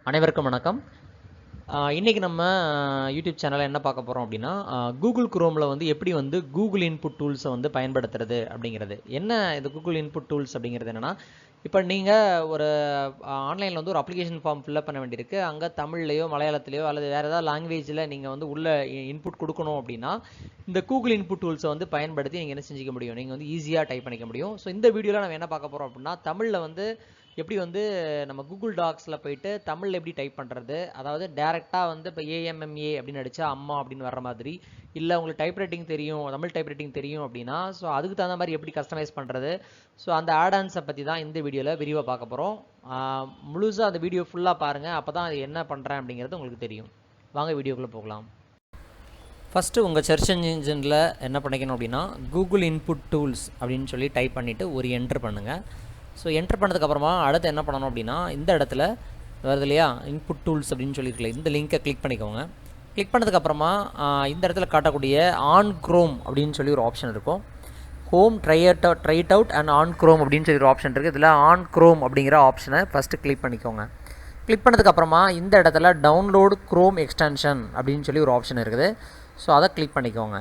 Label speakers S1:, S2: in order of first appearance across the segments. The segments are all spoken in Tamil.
S1: அனைவருக்கும் வணக்கம். இன்றைக்கி நம்ம யூடியூப் சேனலில் என்ன பார்க்க போகிறோம் அப்படின்னா, கூகுள் குரோமில் வந்து எப்படி வந்து கூகுள் இன்புட் டூல்ஸை வந்து பயன்படுத்துறது அப்படிங்கிறது. என்ன இது கூகுள் இன்புட் டூல்ஸ் அப்படிங்கிறது என்னென்னா, இப்போ நீங்கள் ஒரு ஆன்லைனில் வந்து ஒரு அப்ளிகேஷன் ஃபார்ம் ஃபில்அப் பண்ண வேண்டியிருக்கு. அங்கே தமிழ்லையோ மலையாளத்துலையோ அல்லது வேறு ஏதாவது லாங்குவேஜில் நீங்கள் வந்து உள்ள இன்புட் கொடுக்கணும் அப்படின்னா, இந்த கூகுள் இன்புட் டூல்ஸை வந்து பயன்படுத்தி நீங்கள் என்ன செஞ்சுக்க முடியும், நீங்கள் வந்து ஈஸியாக டைப் பண்ணிக்க முடியும். ஸோ இந்த வீடியோவில் நம்ம என்ன பார்க்க போகிறோம் அப்படின்னா, தமிழில் வந்து எப்படி வந்து நம்ம கூகுள் டாக்ஸில் போயிட்டு தமிழில் எப்படி டைப் பண்ணுறது, அதாவது டேரெக்டாக வந்து இப்போ ஏஎம்எம்ஏ அப்படின்னு அடித்தா அம்மா அப்படின்னு வர்ற மாதிரி, இல்லை உங்களுக்கு டைப் ரைட்டிங் தெரியும், தமிழ் டைப் ரைட்டிங் தெரியும் அப்படின்னா ஸோ அதுக்கு தகுந்த மாதிரி எப்படி கஸ்டமைஸ் பண்ணுறது, ஸோ அந்த ஆடான்ஸை பற்றி தான் இந்த வீடியோவில் விரிவாக பார்க்க போகிறோம். முழுசாக அந்த வீடியோ ஃபுல்லாக பாருங்கள், அப்போ தான் அது என்ன பண்ணுறேன் அப்படிங்கிறது உங்களுக்கு தெரியும். வாங்க வீடியோக்குள்ளே போகலாம். ஃபஸ்ட்டு உங்கள் சர்ச் இன்ஜினில் என்ன பண்ணிக்கணும் அப்படின்னா, கூகுள் இன்புட் டூல்ஸ் அப்படின்னு சொல்லி டைப் பண்ணிவிட்டு ஒரு என்ட்ரு பண்ணுங்கள். ஸோ என்ட்ரு பண்ணதுக்கப்புறமா அடுத்து என்ன பண்ணணும் அப்படின்னா, இந்த இடத்துல வருது இல்லையா இன்புட் டூல்ஸ் அப்படின்னு சொல்லியிருக்கல, இந்த லிங்க்கை கிளிக் பண்ணிக்கோங்க. கிளிக் பண்ணதுக்கப்புறமா இந்த இடத்துல காட்டக்கூடிய ஆன் குரோம் அப்படின்னு சொல்லி ஒரு ஆப்ஷன் இருக்கும். Home try it out and on chrome அப்படின்னு சொல்லி ஒரு ஆப்ஷன் இருக்குது. இதில் ஆன் குரோம் அப்படிங்கிற ஆப்ஷனை ஃபஸ்ட்டு கிளிக் பண்ணிக்கோங்க. கிளிக் பண்ணதுக்கப்புறமா இந்த இடத்துல டவுன்லோடு குரோம் எக்ஸ்டென்ஷன் அப்படின்னு சொல்லி ஒரு ஆப்ஷன் இருக்குது. ஸோ அதை கிளிக் பண்ணிக்கோங்க.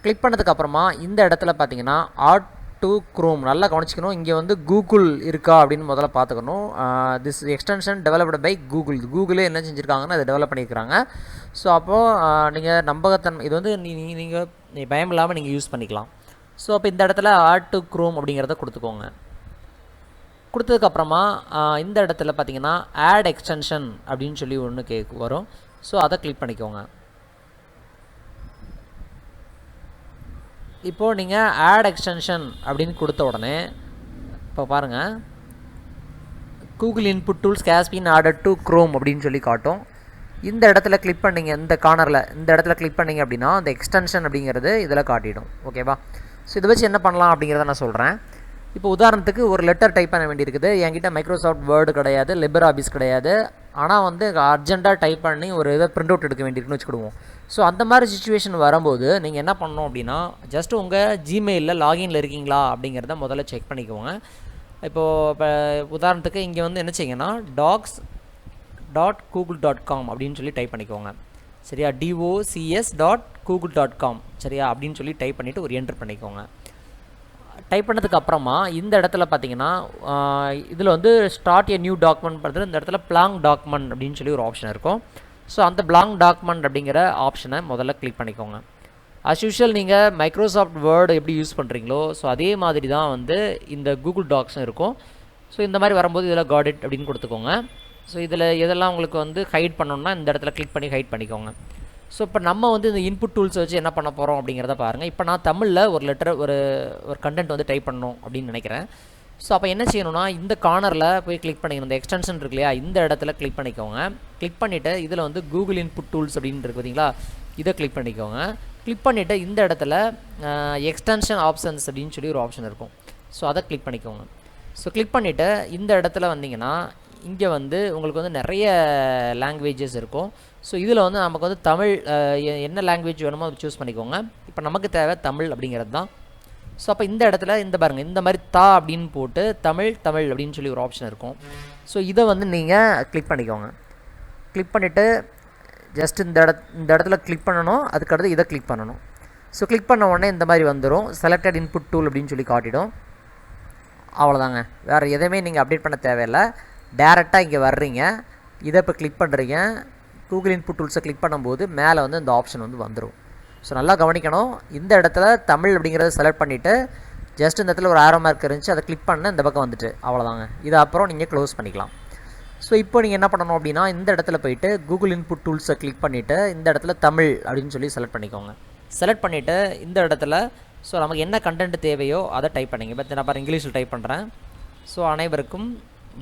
S1: கிளிக் பண்ணதுக்கப்புறமா இந்த இடத்துல பார்த்தீங்கன்னா ஆட் டு குரோம் நல்லா கவனிச்சிக்கணும். இங்கே வந்து கூகுள் இருக்கா அப்படின்னு முதல்ல பார்த்துக்கணும். திஸ் எக்ஸ்டென்ஷன் டெவலப்டு பை கூகுளே என்ன செஞ்சுருக்காங்கன்னா அதை டெவலப் பண்ணியிருக்கிறாங்க. ஸோ அப்போது நீங்கள் நம்பகத்தன்மை இது வந்து நீங்கள் பயம் இல்லாமல் நீங்கள் யூஸ் பண்ணிக்கலாம். ஸோ அப்போ இந்த இடத்துல ஆட் டு குரோம் அப்படிங்கிறத கொடுத்துக்கோங்க. கொடுத்ததுக்கப்புறமா இந்த இடத்துல பார்த்தீங்கன்னா ஆட் எக்ஸ்டென்ஷன் அப்படின்னு சொல்லி ஒன்று வரும். ஸோ அதை கிளிக் பண்ணிக்கோங்க. இப்போது நீங்கள் ஆட் எக்ஸ்டென்ஷன் அப்படின்னு கொடுத்த உடனே இப்போ பாருங்கள், Google input tools has been added to chrome அப்படின்னு சொல்லி காட்டும். இந்த இடத்துல கிளிக் பண்ணிங்க, இந்த கார்னரில் இந்த இடத்துல கிளிக் பண்ணிங்க அப்படின்னா அந்த எக்ஸ்டென்ஷன் அப்படிங்கிறது இதில் காட்டிடும். ஓகேவா? ஸோ இதை வச்சு என்ன பண்ணலாம் அப்படிங்கிறத நான் சொல்கிறேன். இப்போ உதாரணத்துக்கு ஒரு லெட்டர் டைப் பண்ண வேண்டியிருக்குது. என்கிட்ட மைக்ரோசாஃப்ட் வேர்டு கிடையாது, லிபர் ஆஃபீஸ் கிடையாது, ஆனால் வந்து அர்ஜென்ட்டாக டைப் பண்ணி ஒரு இதை பிரிண்ட் அவுட் எடுக்க வேண்டியிருக்குன்னு வச்சுக்கிடுவோம். ஸோ அந்த மாதிரி சுச்சுவேஷன் வரும்போது நீங்கள் என்ன பண்ணணும் அப்படின்னா, ஜஸ்ட்டு உங்கள் ஜிமெயிலில் லாகின்ல இருக்கீங்களா அப்படிங்கிறத முதல்ல செக் பண்ணிக்கோங்க. இப்போது இப்போ உதாரணத்துக்கு இங்கே வந்து என்ன செய்யுங்கன்னா docs.google.com அப்படின்னு சொல்லி டைப் பண்ணிக்கோங்க. சரியா? docs.google.com சரியா அப்படின்னு சொல்லி டைப் பண்ணிவிட்டு ஒரு என்ட்ரு பண்ணிக்கோங்க. டைப் பண்ணதுக்கு அப்புறமா இந்த இடத்துல பார்த்தீங்கன்னா இதில் வந்து ஸ்டார்ட் எ நியூ டாக்குமெண்ட் பண்ணுறது, இந்த இடத்துல பிளாங்க் டாக்குமெண்ட் அப்படின்னு சொல்லி ஒரு ஆப்ஷன் இருக்கும். ஸோ அந்த பிளாங்க் டாக்குமெண்ட் அப்படிங்கிற ஆப்ஷனை முதல்ல கிளிக் பண்ணிக்கோங்க. அஸ் யூஷுவல் நீங்கள் மைக்ரோசாஃப்ட் வேர்டு எப்படி யூஸ் பண்ணுறீங்களோ ஸோ அதே மாதிரி தான் வந்து இந்த கூகுள் டாக்ஸும் இருக்கும். ஸோ இந்த மாதிரி வரும்போது இதில் காட் இட் அப்படின்னு கொடுத்துக்கோங்க. ஸோ இதில் எதெல்லாம் உங்களுக்கு வந்து ஹைட் பண்ணணும்னா இந்த இடத்துல கிளிக் பண்ணி ஹைட் பண்ணிக்கோங்க. ஸோ இப்போ நம்ம வந்து இந்த இன்புட் டூல்ஸை வச்சு என்ன பண்ண போகிறோம் அப்படிங்கிறத பாருங்கள். இப்போ நான் தமிழில் ஒரு லெட்டர் ஒரு கண்டென்ட் வந்து டைப் பண்ணணும் அப்படின்னு நினைக்கிறேன். ஸோ அப்போ என்ன செய்யணும்னா இந்த கார்னரில் போய் கிளிக் பண்ணிக்கணும். இந்த எக்ஸ்டென்ஷன் இருக்கு இல்லையா, இந்த இடத்துல கிளிக் பண்ணிக்கோங்க. கிளிக் பண்ணிவிட்டு இதில் வந்து கூகுள் இன்புட் டூல்ஸ் அப்படின்னு இருக்குது பார்த்தீங்களா, இதை கிளிக் பண்ணிக்கோங்க. கிளிக் பண்ணிவிட்டு இந்த இடத்துல எக்ஸ்டென்ஷன் ஆப்ஷன்ஸ் அப்படின்னு சொல்லி ஒரு ஆப்ஷன் இருக்கும். ஸோ அதை கிளிக் பண்ணிக்கோங்க. ஸோ கிளிக் பண்ணிவிட்டு இந்த இடத்துல வந்தீங்கன்னா இங்கே வந்து உங்களுக்கு வந்து நிறைய லாங்குவேஜஸ் இருக்கும். ஸோ இதில் வந்து நமக்கு வந்து தமிழ் என்ன லாங்குவேஜ் வேணுமோ அதை சூஸ் பண்ணிக்கோங்க. இப்போ நமக்கு தேவை தமிழ் அப்படிங்கிறது தான். ஸோ அப்போ இந்த இடத்துல இந்த பாருங்கள், இந்த மாதிரி அப்படின்னு போட்டு தமிழ் அப்படின்னு சொல்லி ஒரு ஆப்ஷன் இருக்கும். ஸோ இதை வந்து நீங்கள் கிளிக் பண்ணிக்கோங்க. கிளிக் பண்ணிவிட்டு ஜஸ்ட் இந்த இடத்துல கிளிக் பண்ணணும். அதுக்கடுத்து இதை கிளிக் பண்ணணும். ஸோ கிளிக் பண்ண உடனே இந்த மாதிரி வந்துடும், செலக்டட் இன்புட் டூல் அப்படின்னு சொல்லி காட்டிடும். அவ்வளோதாங்க, வேறு எதுவுமே நீங்கள் அப்டேட் பண்ண தேவையில்லை. டேரெக்டாக இங்கே வர்றீங்க, இதை இப்போ கிளிக் பண்ணுறீங்க. கூகுள் இன்புட் டூல்ஸை கிளிக் பண்ணும்போது மேலே வந்து இந்த ஆப்ஷன் வந்து வந்துடும். ஸோ நல்லா கவனிக்கணும். இந்த இடத்துல தமிழ் அப்படிங்கிறத செலக்ட் பண்ணிவிட்டு ஜஸ்ட் இந்த இடத்துல ஒரு ஆரோ மார்க் இருந்துச்சு, அதை கிளிக் பண்ண இந்த பக்கம் வந்துட்டு அவ்வளோதாங்க. இதை அப்புறம் நீங்கள் க்ளோஸ் பண்ணிக்கலாம். ஸோ இப்போ நீங்கள் என்ன பண்ணணும் அப்படின்னா இந்த இடத்துல போயிட்டு கூகுள் இன்புட் டூல்ஸை கிளிக் பண்ணிவிட்டு இந்த இடத்துல தமிழ் அப்படின்னு சொல்லி செலக்ட் பண்ணிக்கோங்க. செலக்ட் பண்ணிவிட்டு இந்த இடத்துல ஸோ நமக்கு என்ன கண்டென்ட் தேவையோ அதை டைப் பண்ணிங்க. பட் நான் பாரு இங்கிலீஷில் டைப் பண்ணுறேன். ஸோ அனைவருக்கும்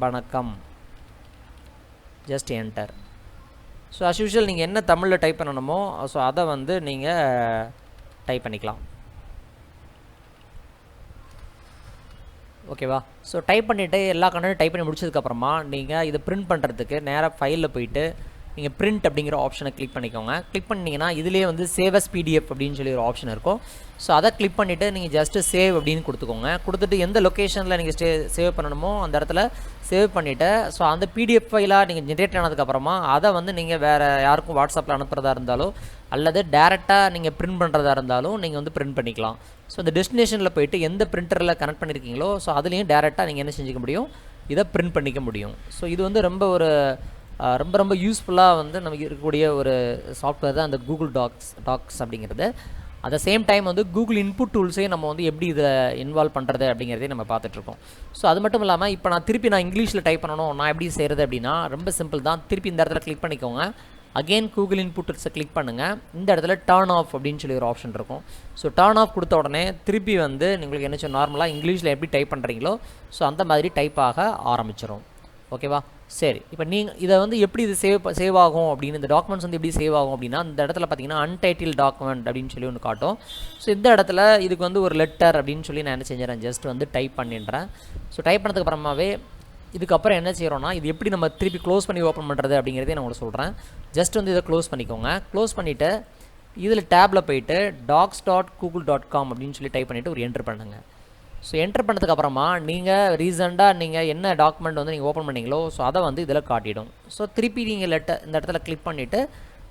S1: வணக்கம், just enter. So as usual நீங்கள் என்ன தமிழில் டைப் பண்ணணுமோ ஸோ அதை வந்து நீங்கள் டைப் பண்ணிக்கலாம். ஓகேவா? ஸோ டைப் பண்ணிவிட்டு எல்லா கண்டென்ட்டும் டைப் பண்ணி முடிச்சதுக்கப்புறமா நீங்கள் இதை பிரிண்ட் பண்ணுறதுக்கு நேராக ஃபைலில் போயிட்டு நீங்கள் பிரிண்ட் அப்படிங்கிற ஆப்ஷனை கிளிக் பண்ணிக்கோங்க. கிளிக் பண்ணிங்கன்னா இதுலேயே வந்து சேவ் அஸ் பிடிஎஃப் அப்படின்னு சொல்லி ஒரு ஆப்ஷன் இருக்கும். ஸோ அதை கிளிக் பண்ணிவிட்டு நீங்கள் ஜஸ்ட்டு சேவ் அப்படின்னு கொடுத்துக்கோங்க. கொடுத்துட்டு எந்த லொக்கேஷனில் நீங்கள் சேவ் பண்ணணுமோ அந்த இடத்துல சேவ் பண்ணிவிட்டு, ஸோ அந்த பிடிஎஃப் ஃபைலாக நீங்கள் ஜென்ரேட் ஆனதுக்கப்புறமா அதை வந்து நீங்கள் வேறு யாருக்கும் வாட்ஸ்அப்பில் அனுப்புகிறதா இருந்தாலோ அல்லது டேரெக்டாக நீங்கள் பிரிண்ட் பண்ணுறதா இருந்தாலும் நீங்கள் வந்து பிரிண்ட் பண்ணிக்கலாம். ஸோ இந்த டெஸ்டினேஷனில் போய்ட்டு எந்த பிரிண்டரில் கனெக்ட் பண்ணியிருக்கீங்களோ ஸோ அதுலேயும் டேரெக்டாக நீங்கள் என்ன செஞ்சுக்க முடியும், இதை பிரிண்ட் பண்ணிக்க முடியும். ஸோ இது வந்து ரொம்ப ரொம்ப யூஸ்ஃபுல்லாக வந்து நமக்கு இருக்கக்கூடிய ஒரு சாஃப்ட்வேர் தான் அந்த கூகுள் டாக்ஸ் அப்படிங்கிறது. அட் சேம் டைம் வந்து கூகுள் இன்புட் டூல்ஸையும் நம்ம வந்து எப்படி இதை இன்வால்வ் பண்ணுறது அப்படிங்கிறதையும் நம்ம பார்த்துட்ருக்கோம். ஸோ அது மட்டும் இல்லாமல் இப்போ நான் இங்கிலீஷில் டைப் பண்ணணும், நான் எப்படி செய்கிறது அப்படின்னா ரொம்ப சிம்பிள் தான். திருப்பி இந்த இடத்துல கிளிக் பண்ணிக்கோங்க. அகெயின் கூகுள் இன்புட் டூல்ஸை கிளிக் பண்ணுங்கள். இந்த இடத்துல டர்ன் ஆஃப் அப்படின்னு சொல்லி ஒரு ஆப்ஷன் இருக்கும். ஸோ டர்ன் ஆஃப் கொடுத்த உடனே திருப்பி வந்து உங்களுக்கு என்ன நார்மலாக இங்கிலீஷில் எப்படி டைப் பண்ணுறீங்களோ ஸோ அந்த மாதிரி டைப் ஆக ஆரம்பிச்சிடும். ஓகேவா? சரி, இப்போ நீங்கள் இதை வந்து எப்படி இது சேவ் ஆகும் அப்படின்னு, இந்த டாக்குமெண்ட்ஸ் வந்து எப்படி சேவ் ஆகும் அப்படின்னா இந்த இடத்துல பார்த்தீங்கன்னா அன்டைட்டில் டாக்குமெண்ட் அப்படின்னு சொல்லி ஒன்று காட்டும். ஸோ இந்த இடத்துல இதுக்கு வந்து ஒரு லெட்டர் அப்படின்னு சொல்லி நான் என்ன செஞ்சிடறேன், ஜஸ்ட் வந்து டைப் பண்ணிடுறேன். ஸோ டைப் பண்ணதுக்கு அப்புறமாவே இதுக்கப்புறம் என்ன செய்கிறோன்னா இது எப்படி நம்ம திருப்பி க்ளோஸ் பண்ணி ஓப்பன் பண்ணுறது அப்படிங்கிறதே நான் உங்களுக்கு சொல்கிறேன். ஜஸ்ட் வந்து இதை க்ளோஸ் பண்ணிக்கோங்க. க்ளோஸ் பண்ணிவிட்டு இதில் டேப்பில் போய்ட்டு docs.google.com அப்படின்னு சொல்லி டைப் பண்ணிவிட்டு ஒரு என்ட்ரு பண்ணுங்கள். ஸோ என்ட்ரு பண்ணதுக்கப்புறமா நீங்கள் ரீசெண்டாக நீங்கள் என்ன டாக்குமெண்ட் வந்து நீங்கள் ஓப்பன் பண்ணிங்களோ ஸோ அதை வந்து இதில் காட்டிடும். ஸோ திருப்பி நீங்கள் இந்த இடத்துல கிளிக் பண்ணிவிட்டு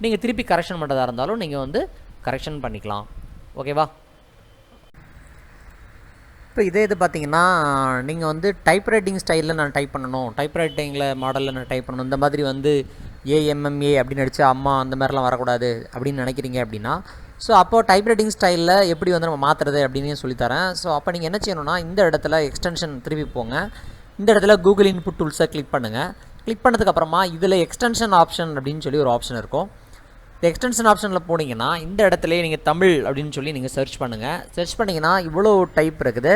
S1: நீங்கள் திருப்பி கரெக்ஷன் பண்ணுறதா இருந்தாலும் நீங்கள் வந்து கரெக்ஷன் பண்ணிக்கலாம். ஓகேவா? இப்போ இது பார்த்தீங்கன்னா நீங்கள் வந்து டைப்ரைட்டிங் ஸ்டைலில் நான் டைப் பண்ணணும், டைப்ரைட்டிங்கில் மாடலில் நான் டைப் பண்ணணும், இந்த மாதிரி வந்து ஏஎம்எம்ஏ அப்படின்னு அடித்தா அம்மா அந்த மாதிரிலாம் வரக்கூடாது அப்படின்னு நினைக்கிறீங்க அப்படின்னா ஸோ அப்போது டைப்ரைட்டிங் ஸ்டைலில் எப்படி வந்து நம்ம மாற்றுறது அப்படின்னு சொல்லித்தரேன். ஸோ அப்போ நீங்கள் என்ன செய்யணும்னா இந்த இடத்துல எக்ஸ்டென்ஷன் திருப்பி போங்க. இந்த இடத்துல கூகுள் இன்புட் டூல்ஸை கிளிக் பண்ணுங்கள். கிளிக் பண்ணதுக்கப்புறமா இதில் எக்ஸ்டென்ஷன் ஆப்ஷன் அப்படின்னு சொல்லி ஒரு ஆப்ஷன் இருக்கும். இந்த எக்ஸ்டென்ஷன் ஆப்ஷனில் போனீங்கன்னா இந்த இடத்துல நீங்கள் தமிழ் அப்படின்னு சொல்லி நீங்கள் சர்ச் பண்ணுங்கள். சர்ச் பண்ணிங்கன்னா இவ்வளோ டைப் இருக்குது.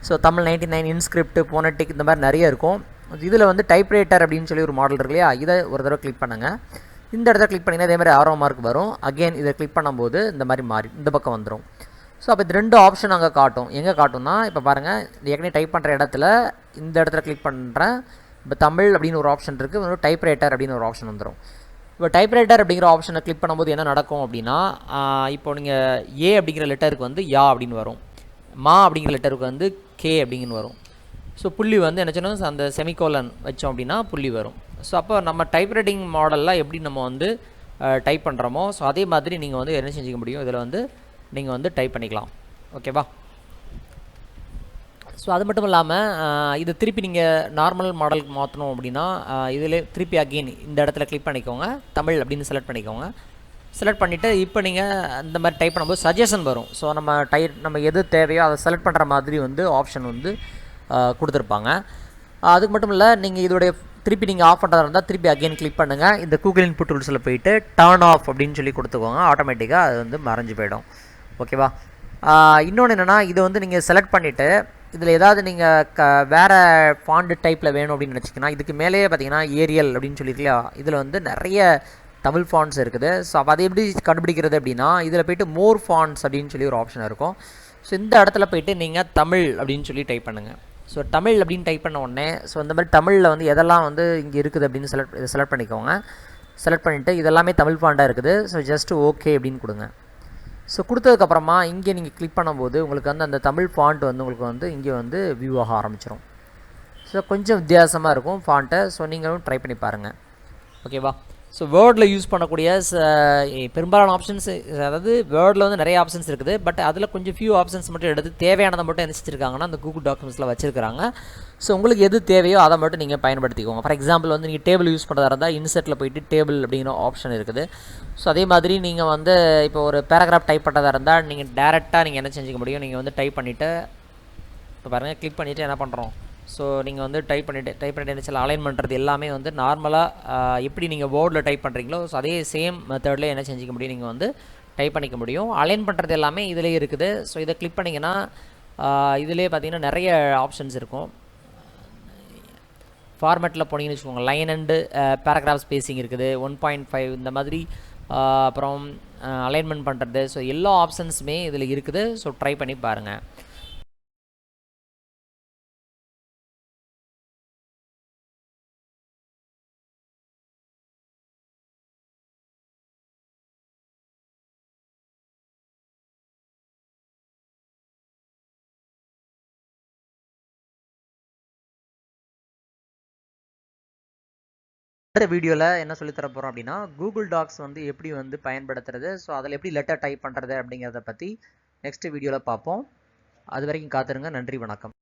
S1: ஸோ தமிழ் 99, இன்ஸ்கிரிப்ட், போனட்டிக் இந்த மாதிரி நிறைய இருக்கும். இதில் வந்து டைப்ரைட்டர் அப்படின்னு சொல்லி ஒரு மாடல் இருக்கு இல்லையா, இதை ஒரு தடவை கிளிக் பண்ணுங்கள். இந்த இடத்துல கிளிக் பண்ணிங்கன்னா இதே மாதிரி ஆரோ மார்க் வரும். அகெயின் இதை கிளிக் பண்ணும்போது இந்த மாதிரி மாறி இந்த பக்கம் வந்துடும். ஸோ அப்போ இது 2 ஆப்ஷன் அங்கே காட்டும். எங்கே காட்டும்னா இப்போ பாருங்கள், ஏற்கனவே டைப் பண்ணுற இடத்துல இந்த இடத்துல கிளிக் பண்ணுறேன். இப்போ தமிழ் அப்படின்னு ஒரு ஆப்ஷன் இருக்குது, டைப்ரைட்டர் அப்படின்னு ஒரு ஆப்ஷன் வந்துடும். இப்போ டைப்ரைட்டர் அப்படிங்கிற ஆப்ஷனை கிளிக் பண்ணும்போது என்ன நடக்கும் அப்படின்னா இப்போ நீங்கள் ஏ அப்படிங்கிற லெட்டருக்கு வந்து யா அப்படின்னு வரும், மா அப்படிங்கிற லெட்டருக்கு வந்து கே அப்படிங்கன்னு வரும். ஸோ புள்ளி வந்து என்ன சொன்னால் அந்த செமிகோலன் வச்சோம் அப்படின்னா புள்ளி வரும். ஸோ அப்போ நம்ம டைப்ரைட்டிங் மாடலில் எப்படி நம்ம வந்து டைப் பண்ணுறோமோ ஸோ அதே மாதிரி நீங்கள் வந்து என்ன செஞ்சுக்க முடியும், இதில் வந்து நீங்கள் வந்து டைப் பண்ணிக்கலாம். ஓகேவா? ஸோ அது மட்டும் இல்லாமல் இது திருப்பி நீங்கள் நார்மல் மாடலுக்கு மாற்றணும் அப்படின்னா இதில் திருப்பி அகெயின் இந்த இடத்துல கிளிக் பண்ணிக்கோங்க, தமிழ் அப்படின்னு செலக்ட் பண்ணிக்கோங்க. செலக்ட் பண்ணிவிட்டு இப்போ நீங்கள் இந்த மாதிரி டைப் பண்ணும்போது சஜஷன் வரும். ஸோ நம்ம எது தேவையோ அதை செலக்ட் பண்ணுற மாதிரி வந்து ஆப்ஷன் வந்து கொடுத்துருப்பாங்க. அதுக்கு மட்டும் இல்லை, நீங்கள் இதோடைய திருப்பி நீங்கள் ஆஃப் பண்ணுறதா இருந்தால் திருப்பி அகெயின் கிளிக் பண்ணுங்கள். இந்த கூகுள் இன்புட் டூல்ஸில் போயிட்டு டர்ன் ஆஃப் அப்படின்னு சொல்லி கொடுத்துக்கோங்க. ஆட்டோமேட்டிக்காக அது வந்து மறைஞ்சு போயிடும். ஓகேவா? இன்னொன்று என்னென்னா, இதை வந்து நீங்கள் செலக்ட் பண்ணிவிட்டு இதில் ஏதாவது நீங்கள் வேறு ஃபாண்ட் டைப்பில் வேணும் அப்படின்னு நினச்சிங்கன்னா இதுக்கு மேலேயே பார்த்தீங்கன்னா ஏரியல் அப்படின்னு சொல்லியிருக்கலையா, இதில் வந்து நிறைய தமிழ் ஃபாண்ட்ஸ் இருக்குது. ஸோ அப்போ அதை எப்படி கண்டுபிடிக்கிறது அப்படின்னா இதில் போய்ட்டு மோர் ஃபாண்ட்ஸ் அப்படின்னு சொல்லி ஒரு ஆப்ஷன் இருக்கும். ஸோ இந்த இடத்துல போய்ட்டு நீங்கள் தமிழ் அப்படின்னு சொல்லி டைப் பண்ணுங்கள். ஸோ தமிழ் அப்படின்னு டைப் பண்ண உடனே ஸோ இந்த மாதிரி தமிழில் வந்து எதெல்லாம் வந்து இங்கே இருக்குது அப்படின்னு செலக்ட் பண்ணிக்கோங்க. செலக்ட் பண்ணிவிட்டு இதெல்லாமே தமிழ் ஃபாண்டாக இருக்குது. ஸோ ஜஸ்ட்டு ஓகே அப்படின்னு கொடுங்க. ஸோ கொடுத்ததுக்கப்புறமா இங்கே நீங்கள் கிளிக் பண்ணும்போது உங்களுக்கு வந்து அந்த தமிழ் ஃபாண்ட் வந்து உங்களுக்கு வந்து இங்கே வந்து வியூ ஆக ஆரம்பிச்சிடும். ஸோ கொஞ்சம் வித்தியாசமாக இருக்கும் ஃபாண்ட்டை. ஸோ நீங்களும் ட்ரை பண்ணி பாருங்கள். ஓகேவா? ஸோ வேர்டில் யூஸ் பண்ணக்கூடிய பெரும்பாலான ஆப்ஷன்ஸ், அதாவது வேர்டில் வந்து நிறைய ஆப்ஷன்ஸ் இருக்குது. பட் அதில் கொஞ்சம் ஃபியூ ஆப்ஷன்ஸ் மட்டும் எடுத்து தேவையானதை மட்டும் என்ன செஞ்சுருக்காங்கன்னா அந்த கூகுள் டாக்குமெண்ட்ஸில் வச்சுருக்காங்க. ஸோ உங்களுக்கு எது தேவையோ அதை மட்டும் நீங்கள் பயன்படுத்திக்கோங்க. ஃபார் எக்ஸாம்பிள் வந்து நீங்கள் டேபிள் யூஸ் பண்ணுறதா இருந்தால் இன்செர்ட்டில் போய்ட்டு டேபிள் அப்படிங்கிற ஆப்ஷன் இருக்குது. ஸோ அதே மாதிரி நீங்கள் வந்து இப்போ ஒரு பேராகிராஃப் டைப் பண்ணுறதா இருந்தால் நீங்கள் டேரெக்டாக நீங்கள் என்ன செஞ்சுக்க முடியும், நீங்கள் வந்து டைப் பண்ணிவிட்டு இப்போ பாருங்கள் கிளிக் பண்ணிவிட்டு என்ன பண்ணுறோம். ஸோ நீங்கள் வந்து டைப் பண்ணிட்டு என்ன சில அலைன் பண்ணுறது எல்லாமே வந்து நார்மலாக எப்படி நீங்கள் வேர்டில் டைப் பண்ணுறீங்களோ ஸோ அதே சேம் மெத்தடில் என்ன செஞ்சுக்க முடியும், நீங்கள் வந்து டைப் பண்ணிக்க முடியும். அலைன் பண்ணுறது எல்லாமே இதிலே இருக்குது. ஸோ இதை கிளிக் பண்ணிங்கன்னா இதிலே பார்த்தீங்கன்னா நிறைய ஆப்ஷன்ஸ் இருக்கும். ஃபார்மேட்டில் போனீங்கன்னு வச்சுக்கோங்க, லைன் அண்டு பேராகிராஃப் ஸ்பேசிங் இருக்குது, 1.5 இந்த மாதிரி, அப்புறம் அலைன்மெண்ட் பண்ணுறது. ஸோ எல்லா ஆப்ஷன்ஸுமே இதில் இருக்குது. ஸோ ட்ரை பண்ணி பாருங்கள். அடுத்த வீடியோவில் என்ன சொல்லித்தர போகிறோம் அப்படின்னா கூகுள் டாக்ஸ் வந்து எப்படி வந்து பயன்படுத்துறது, ஸோ அதில் எப்படி லெட்டர் டைப் பண்ணுறது அப்படிங்கிறத பற்றி நெக்ஸ்ட் வீடியோவில் பார்ப்போம். அது வரைக்கும் காத்துருங்க. நன்றி, வணக்கம்.